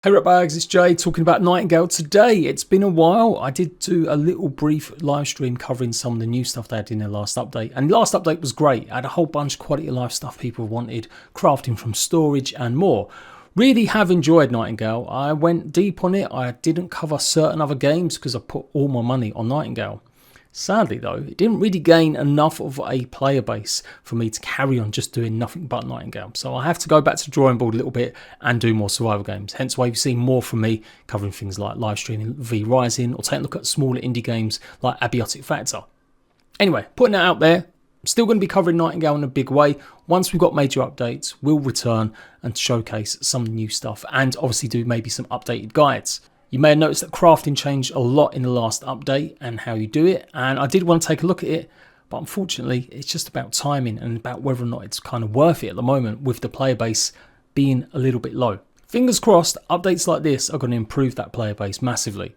Hey ratbags, it's Jade talking about Nightingale today. It's been a while. I did do a little brief live stream covering some of the new stuff they had in their last update. And the last update was great. I had a whole bunch of quality of life stuff people wanted, crafting from storage and more. Really have enjoyed Nightingale. I went deep on it. I didn't cover certain other games because I put all my money on Nightingale. Sadly though, it didn't really gain enough of a player base for me to carry on just doing nothing but Nightingale. So I have to go back to the drawing board a little bit and do more survival games. Hence why you've seen more from me covering things like live streaming V Rising or taking a look at smaller indie games like Abiotic Factor. Anyway, putting that out there, still going to be covering Nightingale in a big way. Once we've got major updates, we'll return and showcase some new stuff and obviously do maybe some updated guides. You may have noticed that crafting changed a lot in the last update and how you do it, and I did want to take a look at it, but unfortunately it's just about timing and about whether or not it's kind of worth it at the moment with the player base being a little bit low. Fingers crossed, updates like this are going to improve that player base massively.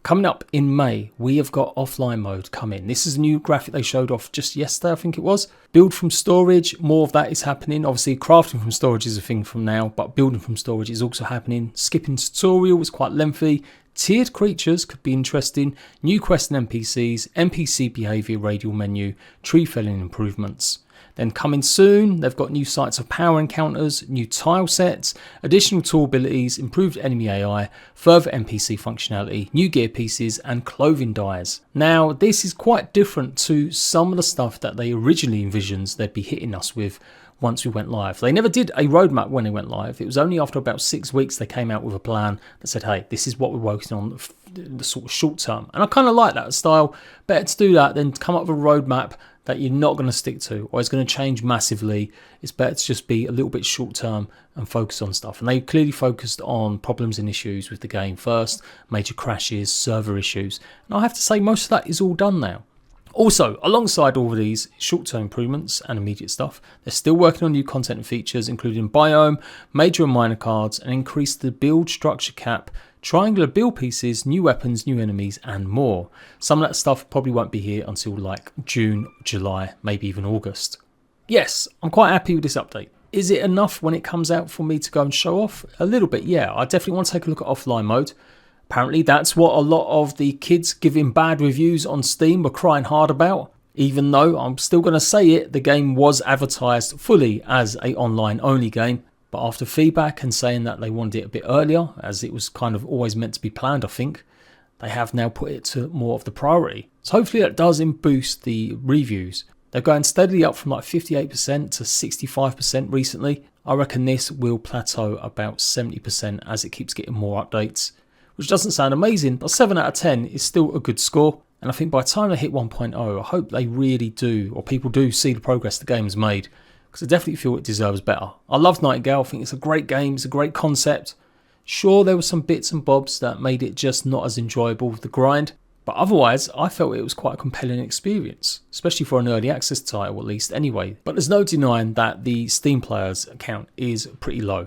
Coming up in May, we have got offline mode coming. This is a new graphic they showed off just yesterday, I think it was. Build from storage, more of that is happening. Obviously, crafting from storage is a thing from now, but building from storage is also happening. Skipping tutorial was quite lengthy. Tiered creatures could be interesting. New quests and NPCs, NPC behavior radial menu, tree felling improvements. Then coming soon, they've got new sites of power encounters, new tile sets, additional tool abilities, improved enemy AI, further NPC functionality, new gear pieces and clothing dyes. Now this is quite different to some of the stuff that they originally envisioned they'd be hitting us with once we went live. They never did a roadmap when they went live. It was only after about 6 weeks they came out with a plan that said, hey, this is what we're working on the sort of short term. And I kind of like that style. Better to do that than come up with a roadmap that you're not going to stick to or it's going to change massively. It's better to just be a little bit short term and focus on stuff. And they clearly focused on problems and issues with the game first, major crashes, server issues. And I have to say most of that is all done now. Also, alongside all of these short-term improvements and immediate stuff, they're still working on new content and features, including biome, major and minor cards, and increase the build structure cap, triangular build pieces, new weapons, new enemies, and more. Some of that stuff probably won't be here until like June, July, maybe even August. Yes, I'm quite happy with this update. Is it enough when it comes out for me to go and show off? A little bit, yeah. I definitely want to take a look at offline mode. Apparently that's what a lot of the kids giving bad reviews on Steam were crying hard about. Even though I'm still going to say it, the game was advertised fully as an online only game. But after feedback and saying that they wanted it a bit earlier, as it was kind of always meant to be planned, I think, they have now put it to more of the priority. So hopefully that does boost the reviews. They're going steadily up from like 58% to 65% recently. I reckon this will plateau about 70% as it keeps getting more updates. Which doesn't sound amazing, but 7 out of 10 is still a good score. And I think by the time they hit 1.0, I hope they really do, or people do see the progress the game's made. Because I definitely feel it deserves better. I love Nightingale, I think it's a great game, it's a great concept. Sure, there were some bits and bobs that made it just not as enjoyable with the grind. But otherwise, I felt it was quite a compelling experience. Especially for an early access title, at least anyway. But there's no denying that the Steam players count is pretty low.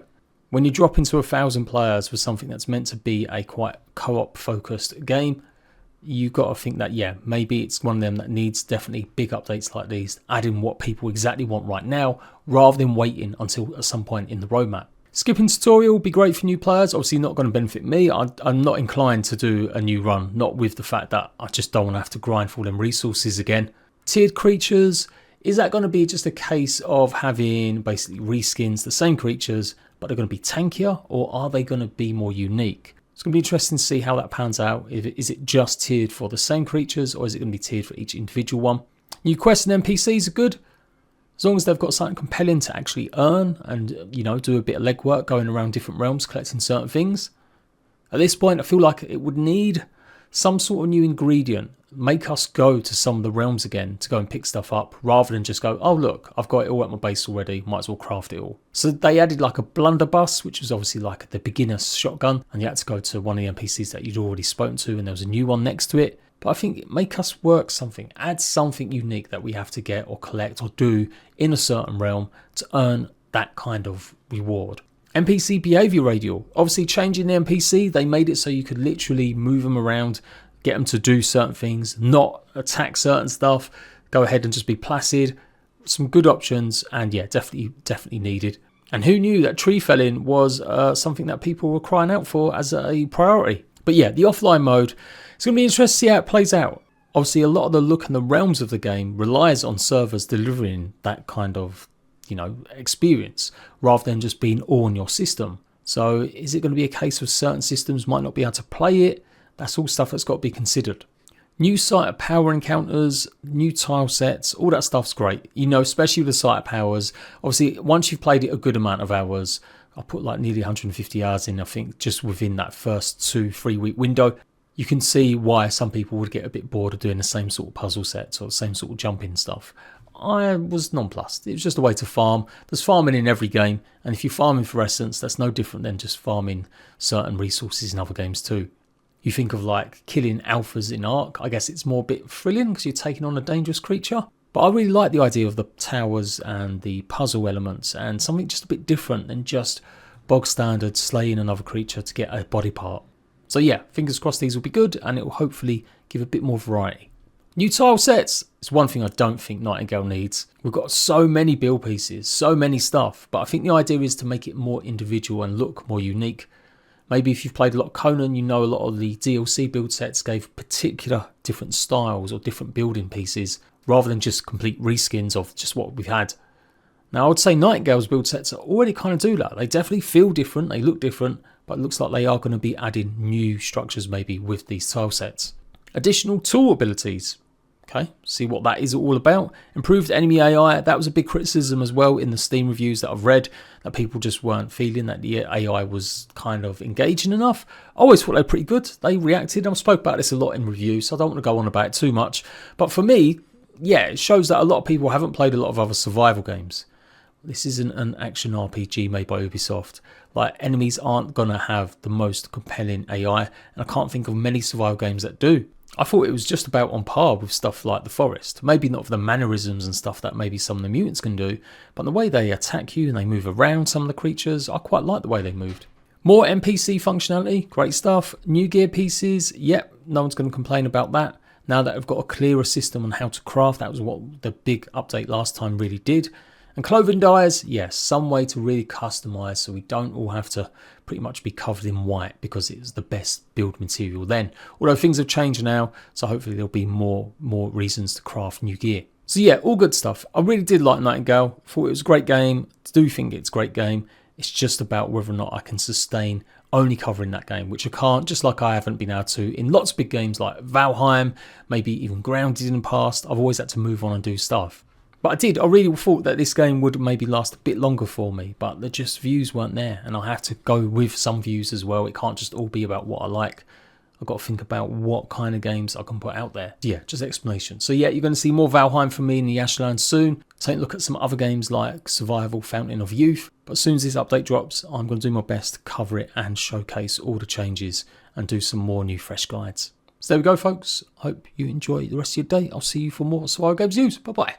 When you drop into 1,000 players with something that's meant to be a quite co-op focused game, you've got to think that, yeah, maybe it's one of them that needs definitely big updates like these, adding what people exactly want right now, rather than waiting until at some point in the roadmap. Skipping tutorial would be great for new players, obviously not going to benefit me. I'm not inclined to do a new run, not with the fact that I just don't want to have to grind for all them resources again. Tiered creatures, is that going to be just a case of having basically reskins the same creatures, but they're going to be tankier, or are they going to be more unique? It's going to be interesting to see how that pans out. Is it just tiered for the same creatures, or is it going to be tiered for each individual one? New quests and NPCs are good, as long as they've got something compelling to actually earn and, you know, do a bit of legwork going around different realms collecting certain things. At this point, I feel like it would need some sort of new ingredient, make us go to some of the realms again to go and pick stuff up, rather than just go, oh look, I've got it all at my base already, might as well craft it all. So they added like a blunderbuss, which was obviously like the beginner's shotgun, and you had to go to one of the NPCs that you'd already spoken to, and there was a new one next to it. But I think make us work something, add something unique that we have to get or collect or do in a certain realm to earn that kind of reward. NPC behavior radial, obviously changing the NPC, they made it so you could literally move them around, get them to do certain things, not attack certain stuff, go ahead and just be placid. Some good options, and yeah, definitely needed. And who knew that tree felling was something that people were crying out for as a priority. But yeah, the offline mode, it's going to be interesting to see how it plays out. Obviously, a lot of the look and the realms of the game relies on servers delivering that kind of, experience rather than just being all on your system. So is it going to be a case of certain systems might not be able to play it? That's all stuff that's got to be considered. New site of power encounters, new tile sets, all that stuff's great. Especially with the site of powers. Obviously, once you've played it a good amount of hours, I put like nearly 150 hours in, I think, just within that first 2-3 week window. You can see why some people would get a bit bored of doing the same sort of puzzle sets or the same sort of jumping stuff. I was nonplussed. It was just a way to farm. There's farming in every game, and if you're farming for essence, that's no different than just farming certain resources in other games too. You think of like killing alphas in Ark, I guess it's more a bit thrilling because you're taking on a dangerous creature. But I really like the idea of the towers and the puzzle elements and something just a bit different than just bog standard slaying another creature to get a body part. So yeah, fingers crossed these will be good and it will hopefully give a bit more variety. New tile sets is one thing I don't think Nightingale needs. We've got so many build pieces, so many stuff, but I think the idea is to make it more individual and look more unique. Maybe if you've played a lot of Conan, you know a lot of the DLC build sets gave particular different styles or different building pieces rather than just complete reskins of just what we've had. Now I would say Nightingale's build sets already kind of do that. They definitely feel different, they look different, but it looks like they are going to be adding new structures maybe with these tile sets. Additional tool abilities. Okay, see what that is all about. Improved enemy AI, that was a big criticism as well in the Steam reviews that I've read, that people just weren't feeling that the AI was kind of engaging enough. I always thought they were pretty good. They reacted. I've spoke about this a lot in reviews, so I don't want to go on about it too much. But for me, yeah, it shows that a lot of people haven't played a lot of other survival games. This isn't an action RPG made by Ubisoft. Like, enemies aren't going to have the most compelling AI, and I can't think of many survival games that do. I thought it was just about on par with stuff like The Forest. Maybe not for the mannerisms and stuff that maybe some of the mutants can do, but the way they attack you and they move around some of the creatures, I quite like the way they moved. More NPC functionality, great stuff. New gear pieces, yep, no one's going to complain about that. Now that I've got a clearer system on how to craft, that was what the big update last time really did. And clothing dyes, yes, some way to really customize so we don't all have to pretty much be covered in white because it's the best build material then. Although things have changed now, so hopefully there'll be more reasons to craft new gear. So yeah, all good stuff. I really did like Nightingale. Thought it was a great game. Do think it's a great game. It's just about whether or not I can sustain only covering that game, which I can't, just like I haven't been able to in lots of big games like Valheim, maybe even Grounded in the past. I've always had to move on and do stuff. But I really thought that this game would maybe last a bit longer for me, but the just views weren't there, and I have to go with some views as well. It can't just all be about what I like. I've got to think about what kind of games I can put out there. Yeah, just explanation. So yeah, you're going to see more Valheim from me in the Ashland soon. Take a look at some other games like Survival Fountain of Youth. But as soon as this update drops, I'm going to do my best to cover it and showcase all the changes and do some more new fresh guides. So there we go, folks. Hope you enjoy the rest of your day. I'll see you for more Survival Games news. Bye-bye.